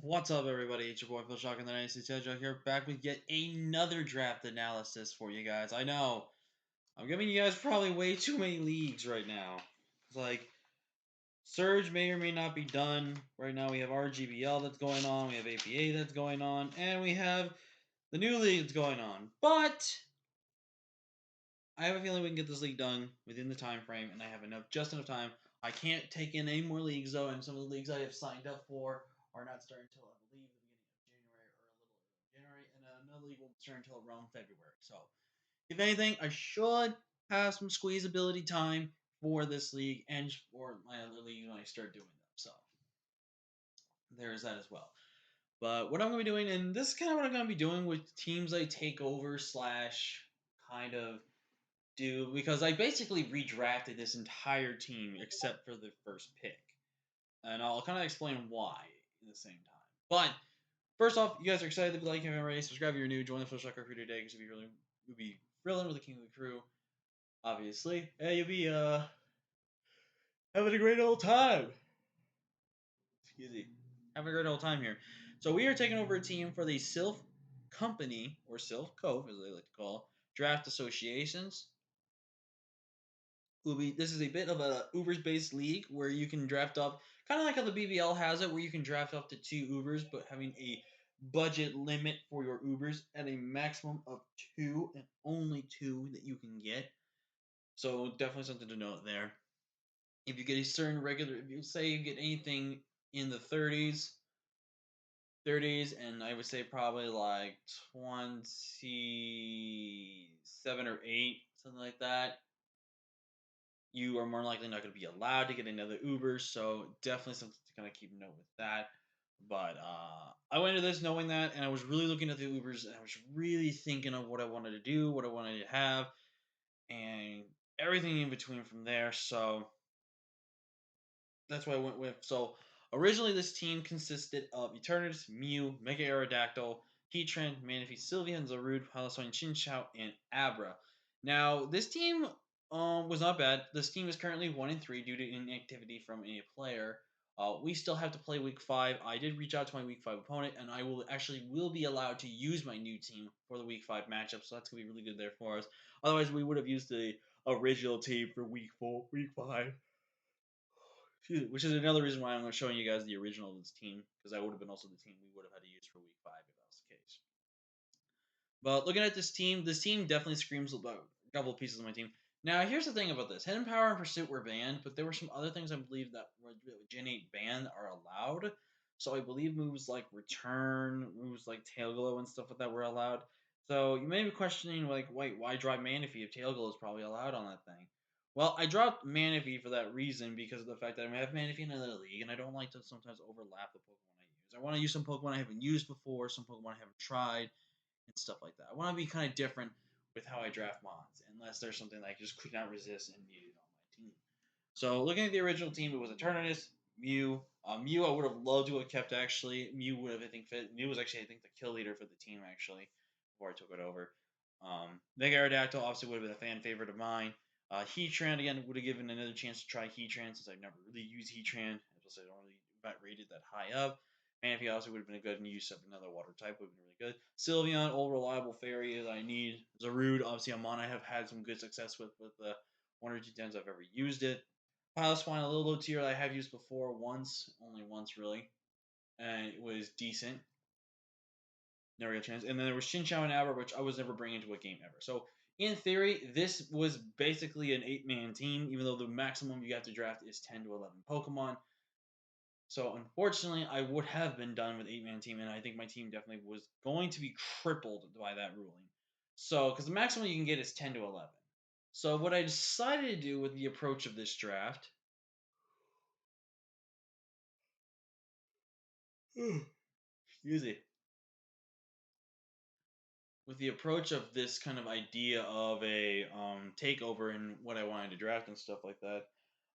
What's up, everybody? It's your boy Phil Shock and the Dynasty Tedrock here, back with yet another draft analysis for you guys. I know I'm giving you guys probably way too many leagues right now. It's like Surge may or may not be done. Right now, we have RGBL that's going on, we have APA that's going on, and we have the new league that's going on. But I have a feeling we can get this league done within the time frame, and I have just enough time. I can't take in any more leagues though, and some of the leagues I have signed up for are not starting until I believe the beginning of January or a little early January, and another league won't start until around February. So, if anything, I should have some squeezability time for this league and for my other league when I start doing them. So, there's that as well. But what I'm going to be doing, and this is kind of what I'm going to be doing with teams I take over slash kind of do, because I basically redrafted this entire team except for the first pick. And I'll kind of explain why in the same time. But first off, you guys are excited to be liking already. Subscribe if you're new. Join the Full Shocker crew today because you'll be thrilling with the King of the Crew, obviously. And you'll be having a great old time. Excuse me. Having a great old time here. So we are taking over a team for the Silph Company, or Silph Cove, as they like to call it, draft associations. This is a bit of a Ubers based league where you can draft up, kind of like how the BBL has it, where you can draft up to 2 Ubers, but having a budget limit for your Ubers at a maximum of 2 and only 2 that you can get. So definitely something to note there. If you get a certain regular, if you say you get anything in the 30s, and I would say probably like 27 or 8, something like that, you are more likely not going to be allowed to get another Uber. So definitely something to kind of keep note with that. But I went into this knowing that, and I was really looking at the Ubers, and I was really thinking of what I wanted to do, what I wanted to have, and everything in between from there. So that's what I went with. So originally, this team consisted of Eternatus, Mew, Mega Aerodactyl, Heatran, Manaphy, Sylveon, Zarude, Palisade, Chinchou, and Abra. Now, this team was not bad. This team is currently 1-3 due to inactivity from a player. We still have to play Week 5. I did reach out to my Week 5 opponent, and I will be allowed to use my new team for the Week 5 matchup, so that's going to be really good there for us. Otherwise, we would have used the original team for Week 5. Which is another reason why I'm showing you guys the original of this team, because that would have been also the team we would have had to use for Week 5 if that was the case. But looking at this team definitely screams about a couple of pieces of my team. Now, here's the thing about this. Hidden Power and Pursuit were banned, but there were some other things I believe that were Gen 8 banned are allowed. So I believe moves like Return, moves like Tail Glow and stuff like that were allowed. So you may be questioning, like, wait, why drop Manaphy if Tail Glow is probably allowed on that thing? Well, I dropped Manaphy for that reason because of the fact that I have Manaphy in another league, and I don't like to sometimes overlap the Pokemon I use. I want to use some Pokemon I haven't used before, some Pokemon I haven't tried, and stuff like that. I want to be kind of different with how I draft mons, unless there's something that I just could not resist and needed on my team. So looking at the original team, it was Eternatus, Mew. Mew I would have loved to have kept actually. Mew would have I think fit. Mew was actually I think the kill leader for the team actually before I took it over. Mega Aerodactyl obviously would have been a fan favorite of mine. Heatran again would have given another chance to try Heatran since I've never really used Heatran. Plus I don't really rate it that high up. Manaphy also would have been a good use of another water type. Would have been really good. Sylveon, old reliable fairy that I need. Zarude, obviously a mon I have had some good success with the 1 or 2 times I've ever used it. Piloswine, a little low tier that I have used before once, only once really, and it was decent. Never got a chance. And then there was Chinchou and Abra, which I was never bringing into a game ever. So in theory, this was basically an 8-man team, even though the maximum you have to draft is 10 to 11 Pokemon. So unfortunately, I would have been done with 8-man team, and I think my team definitely was going to be crippled by that ruling. So, because the maximum you can get is 10 to 11. So what I decided to do with the approach of this draft, excuse me, with the approach of this kind of idea of a takeover and what I wanted to draft and stuff like that,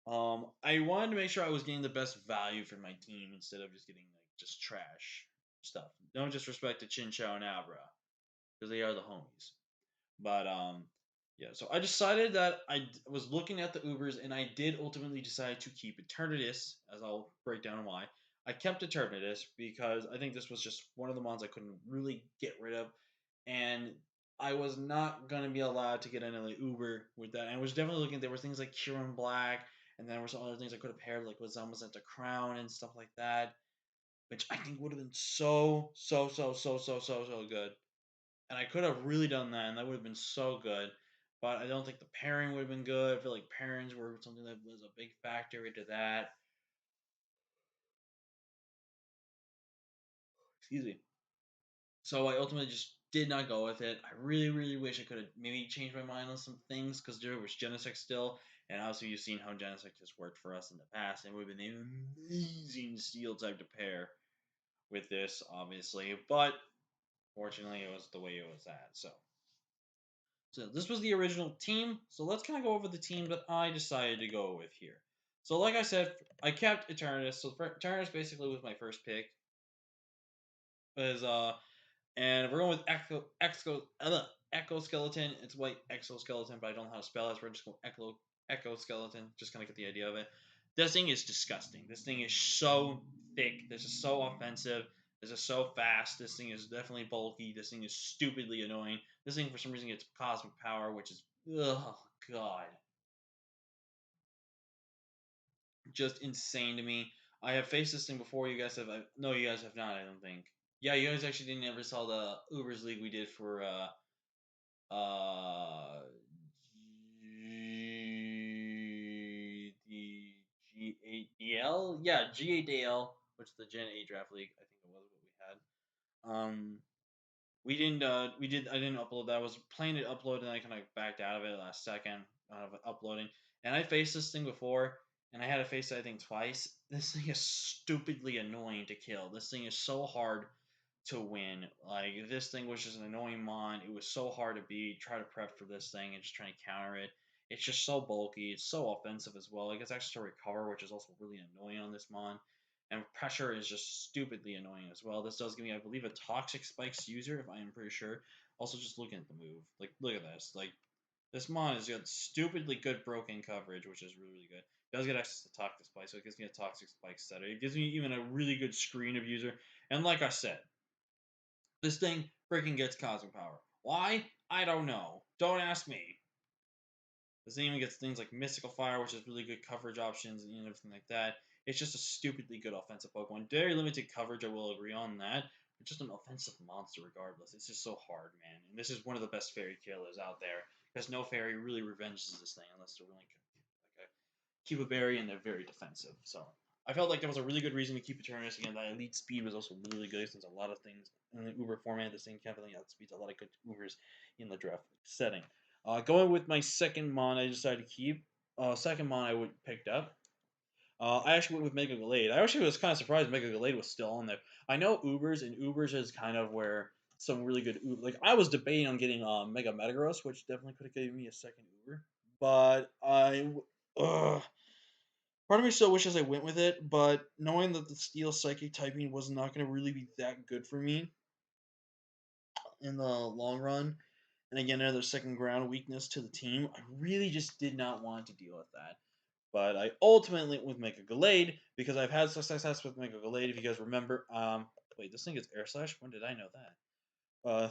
I wanted to make sure I was getting the best value for my team instead of just getting like just trash stuff. No disrespect to Chinchou and Abra, because they are the homies. But yeah. So I decided that was looking at the Ubers, and I did ultimately decide to keep Eternatus, as I'll break down why. I kept Eternatus because I think this was just one of the mons I couldn't really get rid of, and I was not gonna be allowed to get another Uber with that. And I was definitely looking. There were things like Kieran Black, and then there were some other things I could have paired, like with Zamazenta Crown and stuff like that, which I think would have been so good. And I could have really done that, and that would have been so good. But I don't think the pairing would have been good. I feel like pairings were something that was a big factor into that. Excuse me. So I ultimately just did not go with it. I really, really wish I could have maybe changed my mind on some things because there was Genesect still, and obviously you've seen how Genesect has worked for us in the past, and it would have been an amazing steel type to pair with this, obviously. But fortunately, it was the way it was at. So this was the original team. So let's kind of go over the team that I decided to go with here. So like I said, I kept Eternatus. So Eternatus basically was my first pick. Is And we're going with Echo Skeleton. It's white exoskeleton, but I don't know how to spell it. So we're just going Echo Skeleton. Just kind of get the idea of it. This thing is disgusting. This thing is so thick. This is so offensive. This is so fast. This thing is definitely bulky. This thing is stupidly annoying. This thing, for some reason, gets cosmic power, which is, oh, God, just insane to me. I have faced this thing before. You guys have, no, you guys have not, I don't think. Yeah, you guys actually didn't ever saw the Ubers League we did for the G8DL, yeah, G8DL, which is the Gen 8 Draft League, I think it was what we had. We didn't we did I didn't upload that. I was planning to upload and I kind of backed out of it last second out of uploading. And I faced this thing before, and I had to face it I think twice. This thing is stupidly annoying to kill. This thing is so hard to win. Like, this thing was just an annoying mon. It was so hard to beat. Try to prep for this thing and just trying to counter it. It's just so bulky. It's so offensive as well. It gets access to recover, which is also really annoying on this mon. And pressure is just stupidly annoying as well. This does give me, I believe, a toxic spikes user, if I am pretty sure. Also, just looking at the move, like, look at this. Like, this mon has got stupidly good broken coverage, which is really, really good. It does get access to toxic spikes, so it gives me a toxic spike setter. It gives me even a really good screen of user. And like I said, this thing freaking gets cosmic power. Why? I don't know. Don't ask me. This thing even gets things like Mystical Fire, which is really good coverage options and everything like that. It's just a stupidly good offensive Pokemon. Very limited coverage, I will agree on that. But just an offensive monster regardless. It's just so hard, man. And this is one of the best fairy killers out there. Because no fairy really revenges this thing unless they're really like keep a berry and they're very defensive. So I felt like there was a really good reason to keep Eternus. Again, that elite speed was also really good since a lot of things in the Uber format, the same company outspeeds a lot of good Ubers in the draft setting. Going with my second mon, I decided to keep. Second mon I would picked up. I actually went with Mega Gallade. I actually was kind of surprised Mega Gallade was still on there. I know Ubers, and Ubers is kind of where some really good Uber. Like, I was debating on getting Mega Metagross, which definitely could have given me a second Uber, but part of me still wishes I went with it, but knowing that the Steel Psychic typing was not going to really be that good for me in the long run, and again, another second ground weakness to the team, I really just did not want to deal with that. But I ultimately went with Mega Gallade because I've had success with Mega Gallade. If you guys remember, wait, this thing is Air Slash. When did I know that? Uh,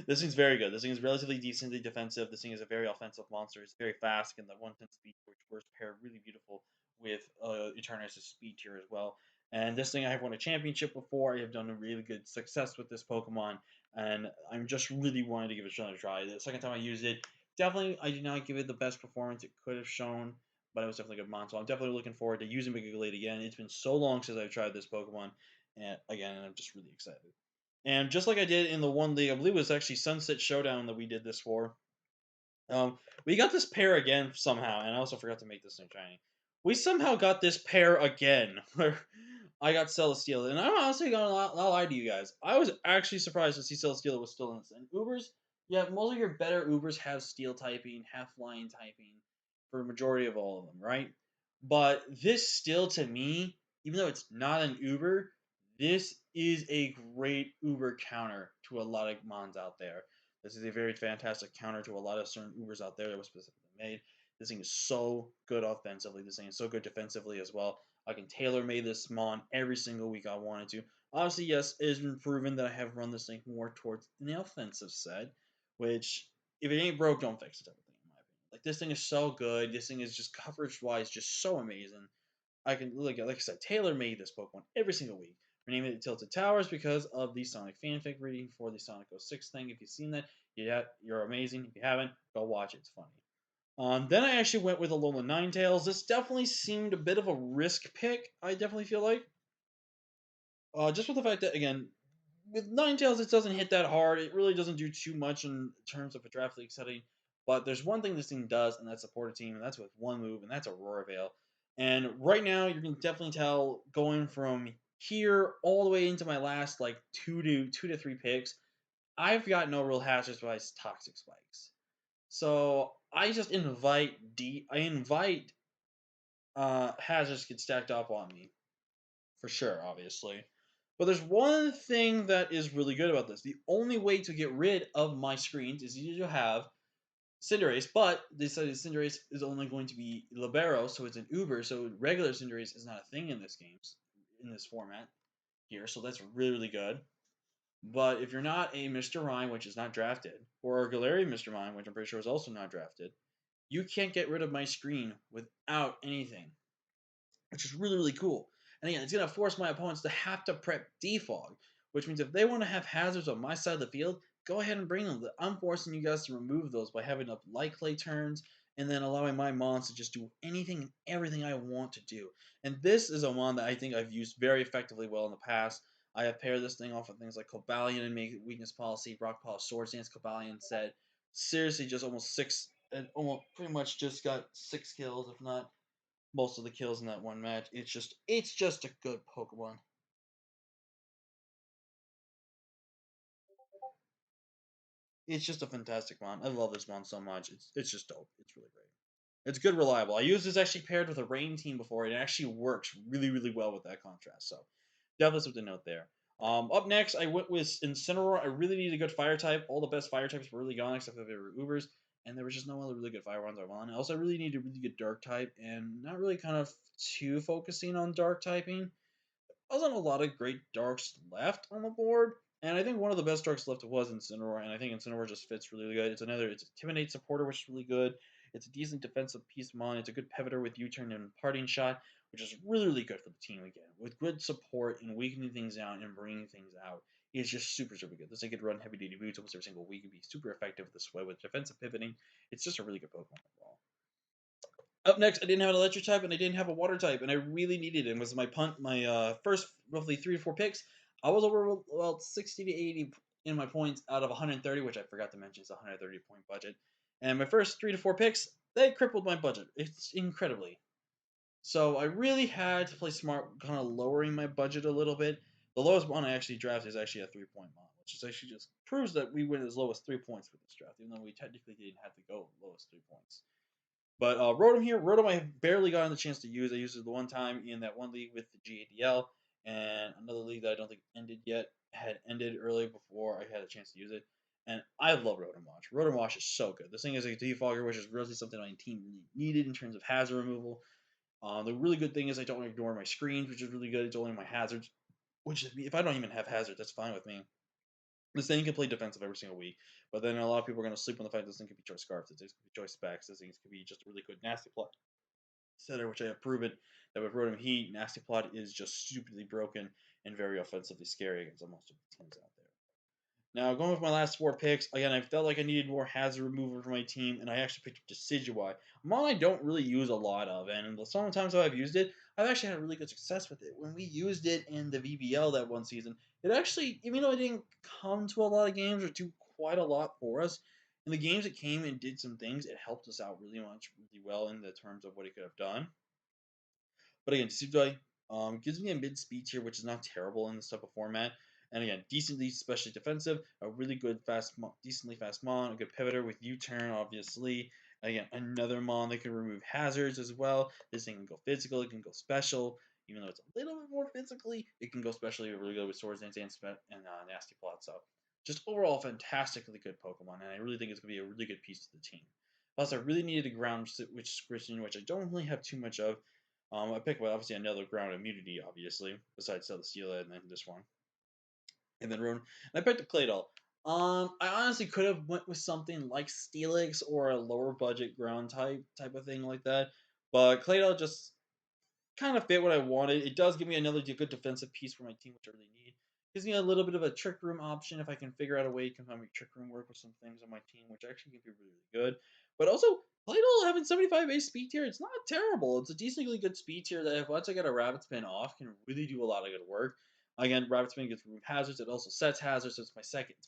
this thing's very good. This thing is relatively decently defensive. This thing is a very offensive monster. It's very fast, and the 110 speed, which works pair really beautiful with Eternus' speed tier as well. And this thing, I have won a championship before. I have done a really good success with this Pokemon, and I'm just really wanting to give it another try. The second time I used it, definitely I did not give it the best performance it could have shown, but it was definitely a good mon. So I'm definitely looking forward to using Mega Gallade again. It's been so long since I've tried this Pokemon, and again, I'm just really excited. And just like I did in the one league, I believe it was actually Sunset Showdown that we did this for. We got this pair again somehow, and I also forgot to make this thing shiny. We somehow got this pair again, where I got Celesteela, and I'm honestly gonna not lie to you guys. I was actually surprised to see Celesteela was still in this. And Ubers, yeah, most of your better Ubers have Steel typing, have Flying typing, for a majority of all of them, right? But this still, to me, even though it's not an Uber, this is a great Uber counter to a lot of Mons out there. This is a very fantastic counter to a lot of certain Ubers out there that was specifically made. This thing is so good offensively. This thing is so good defensively as well. I can tailor make this mon every single week I wanted to. Obviously, yes, it has been proven that I have run this thing more towards the offensive side, which if it ain't broke, don't fix it type of thing, in my opinion. Like this thing is so good. This thing is just coverage wise just so amazing. I can like I said, tailor made this Pokemon every single week. We're naming it Tilted Towers because of the Sonic fanfic reading for the Sonic 06 thing. If you've seen that, yeah, you're amazing. If you haven't, go watch it. It's funny. Then I actually went with Alolan Ninetales. This definitely seemed a bit of a risk pick. I definitely feel like, just with the fact that again, with Ninetales, it doesn't hit that hard. It really doesn't do too much in terms of a draft league setting. But there's one thing this thing does, and that's support a team, and that's with one move, and that's Aurora Veil. And right now, you can definitely tell going from here all the way into my last like two to three picks, I've got no real hazards besides toxic spikes. So I just I invite hazards get stacked up on me for sure, obviously. But there's one thing that is really good about this. The only way to get rid of my screens is either to have Cinderace, but they said Cinderace is only going to be Libero, so it's an Uber, so regular Cinderace is not a thing in this game, in this format here, so that's really, really good. But if you're not a Mr. Rhyme, which is not drafted, or a Galarian Mr. Mime, which I'm pretty sure is also not drafted, you can't get rid of my screen without anything, which is really, really cool. And again, it's going to force my opponents to have to prep defog, which means if they want to have hazards on my side of the field, go ahead and bring them. I'm forcing you guys to remove those by having up light clay turns and then allowing my mons to just do anything and everything I want to do. And this is a mon that I think I've used very effectively well in the past. I have paired this thing off with things like Cobalion and make weakness policy, Rock Polish Swords Dance. Cobalion said seriously just almost six, and almost pretty much just got 6 kills, if not most of the kills in that one match. It's just a good Pokemon. It's just a fantastic mon. I love this mon so much. It's just dope. It's really great. It's good, reliable. I used this actually paired with a rain team before, and it actually works really, really well with that contrast. So definitely something to note there. Up next, I went with Incineroar. I really needed a good fire type. All the best fire types were really gone except for the Ubers, and there was just no other really good fire ones I wanted. Also, I really needed a really good dark type, and not really kind of too focusing on dark typing. Wasn't a lot of great darks left on the board, and I think one of the best darks left was Incineroar, and I think Incineroar just fits really good. It's Intimidate supporter, which is really good. It's a decent defensive piece mon. It's a good pivoter with U-turn and parting shot, which is really, really good for the team again. With good support and weakening things out and bringing things out, it's just super, super good. This thing could run heavy duty boots almost every single week and be super effective this way with defensive pivoting. It's just a really good Pokemon overall. Up next, I didn't have an electric type and I didn't have a water type, and I really needed it. It was my first roughly 3 to 4 picks. I was over about 60 to 80 in my points out of 130, which I forgot to mention is a 130 point budget. And my first 3 to 4 picks, they crippled my budget. It's incredibly. So I really had to play smart, kind of lowering my budget a little bit. The lowest one I actually drafted is actually a 3 point mod, which is actually just proves that we went as low as 3 points with this draft, even though we technically didn't have to go lowest 3 points. But Rotom here, Rotom I have barely gotten the chance to use. I used it the one time in that one league with the GADL, and another league that I don't think ended yet had ended early before I had a chance to use it. And I love Rotom Wash. Rotom Wash is so good. This thing is a defogger, which is really something my team really needed in terms of hazard removal. The really good thing is I don't ignore my screens, which is really good. It's only my hazards, which if I don't even have hazards, that's fine with me. This thing can play defensive every single week, but then a lot of people are going to sleep on the fact that this thing could be choice scarf, this thing could be choice specs, this thing could be just a really good nasty plot setter, which I have proven that with Rotom Heat, nasty plot is just stupidly broken and very offensively scary against most of the teams out there. Now, going with my last 4 picks, again, I felt like I needed more hazard remover for my team, and I actually picked up Decidueye. A mon I don't really use a lot of, and some of the times that I've used it, I've actually had really good success with it. When we used it in the VBL that one season, it actually, even though it didn't come to a lot of games or do quite a lot for us, in the games it came and did some things, it helped us out really much, really well in the terms of what it could have done. But again, Suzuki gives me a mid speed tier, which is not terrible in this type of format. And again, decently, especially defensive, a really good decently fast mon, a good pivoter with U-turn, obviously. Again, another mon that can remove hazards as well. This thing can go physical, it can go special. Even though it's a little bit more physically, it can go specially really good with swords and nasty plot. So, just overall, fantastically good Pokemon, and I really think it's going to be a really good piece to the team. Plus, I really needed a ground switch, which I don't really have too much of. I picked obviously another ground immunity, obviously, besides Celesteela and then this one, and then Rune. And I picked a Claydol. I honestly could have went with something like Steelix or a lower budget ground type of thing like that, but Claydol just kind of fit what I wanted. It does give me another good defensive piece for my team, which I really need. Gives me a little bit of a trick room option if I can figure out a way to make trick room work with some things on my team, which actually can be really, really good. But also, Playdol having 75 base speed tier, it's not terrible. It's a decently good speed tier that if once I get a rabbit spin off, can really do a lot of good work. Again, rabbit spin gets remove hazards. It also sets hazards. So it's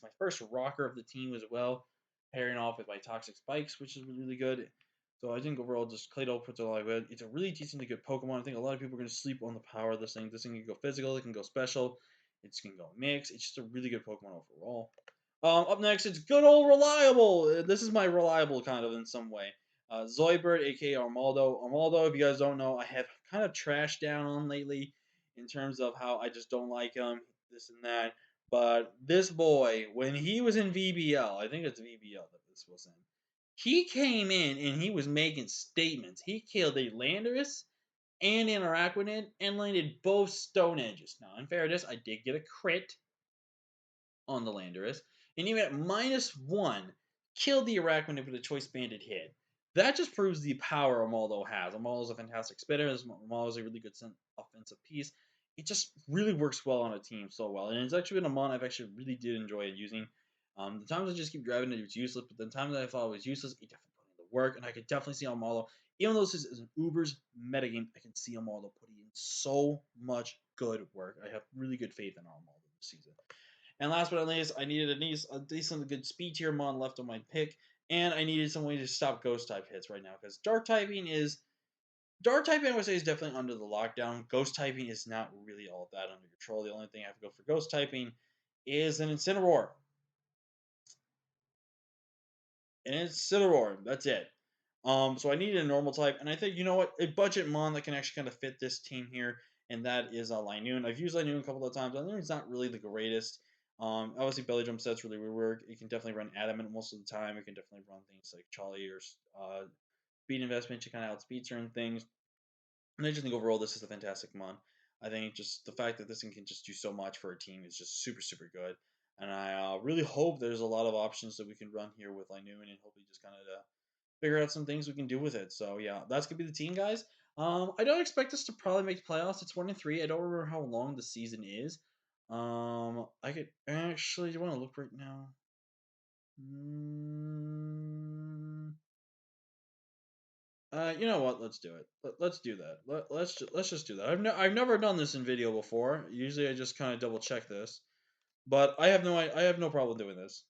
my first rocker of the team as well, pairing off with my toxic spikes, which is really, really good. So I think overall, just Claydol puts it all good. It's a really decently good Pokemon. I think a lot of people are going to sleep on the power of this thing. This thing can go physical, it can go special, it can go mix. It's just a really good Pokemon overall. Up next, it's good old Reliable. This is my Reliable kind of in some way. Zoidberg, aka Armaldo. Armaldo, if you guys don't know, I have kind of trashed down on lately in terms of how I just don't like him, this and that. But this boy, when he was in VBL, I think it's VBL that this was in, he came in and he was making statements. He killed a Landorus and an Araquanid and landed both Stone Edges. Now, in fairness, I did get a crit on the Landorus, and even at -1, killed the Arachnid with a Choice Banded hit. That just proves the power Amaldo has. Amaldo's a fantastic spinner. Amaldo's a really good offensive piece. It just really works well on a team so well, and it's actually been a mon I've actually really did enjoy using. The times I just keep driving it, it's useless, but the times that I thought it was useless, it definitely put in the work, and I could definitely see Amaldo. Even though this is an Uber's metagame, I can see Amaldo putting in so much good work. I have really good faith in Amaldo this season. And last but not least, I needed a decent good speed tier mon left on my pick, and I needed some way to stop ghost type hits right now because dark typing I would say is definitely under the lockdown. Ghost typing is not really all that under control. The only thing I have to go for ghost typing is an Incineroar. That's it. So I needed a normal type, and I think you know what, a budget mon that can actually kind of fit this team here, and that is Linoon. I've used Linoon a couple of times. Linoon's not really the greatest. Obviously belly jump sets really work. It can definitely run adamant most of the time. It can definitely run things like Charlie or speed investment to kind of outspeed certain things. And I just think overall this is a fantastic mon. I think just the fact that this thing can just do so much for a team is just super, super good. And I really hope there's a lot of options that we can run here with Linoon and hopefully just kind of figure out some things we can do with it. So yeah, that's gonna be the team, guys. I don't expect us to probably make the playoffs. It's 1-3. I don't remember how long the season is. I could actually. Do you want to look right now? Mm, you know what? Let's do it. Let's do that. Let's just do that. I've never done this in video before. Usually I just kind of double check this, but I have no problem doing this.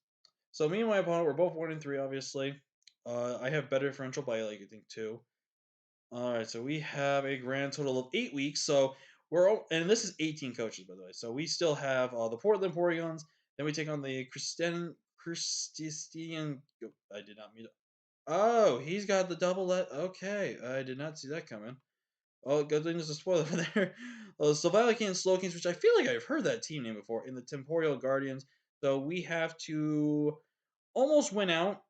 So me and my opponent we're both 1-3, obviously. I have better differential by like I think 2. All right, so we have a grand total of 8 weeks. So and this is 18 coaches, by the way. So we still have the Portland Porygons. Then we take on the Christian. I did not mean. Oh, he's got the double let. Okay, I did not see that coming. Oh, good thing there's a spoiler for there. Sylvaliki and Slowkings, which I feel like I've heard that team name before, in the Temporal Guardians. So we have to almost win out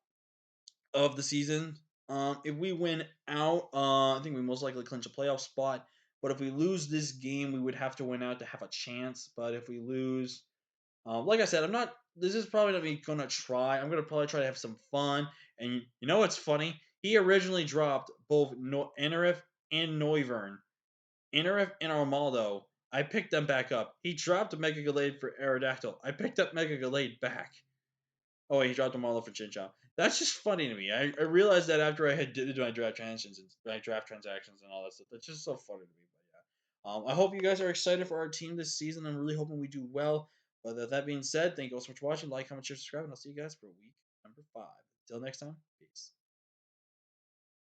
of the season. If we win out, I think we most likely clinch a playoff spot. But if we lose this game, we would have to win out to have a chance. But if we lose, like I said, I'm not. This is probably not me gonna try. I'm gonna probably try to have some fun. And you know what's funny? He originally dropped both Enerif and Noivern. Enerif and Armaldo. I picked them back up. He dropped a Mega Gallade for Aerodactyl. I picked up Mega Gallade back. Oh, wait, he dropped them all off for Chinchou. That's just funny to me. I realized that after I had did my draft transactions and my draft transactions and all that stuff. That's just so funny to me. But yeah, I hope you guys are excited for our team this season. I'm really hoping we do well. But that being said, thank you all so much for watching. Like, comment, share, subscribe, and I'll see you guys for week number 5. Until next time, peace.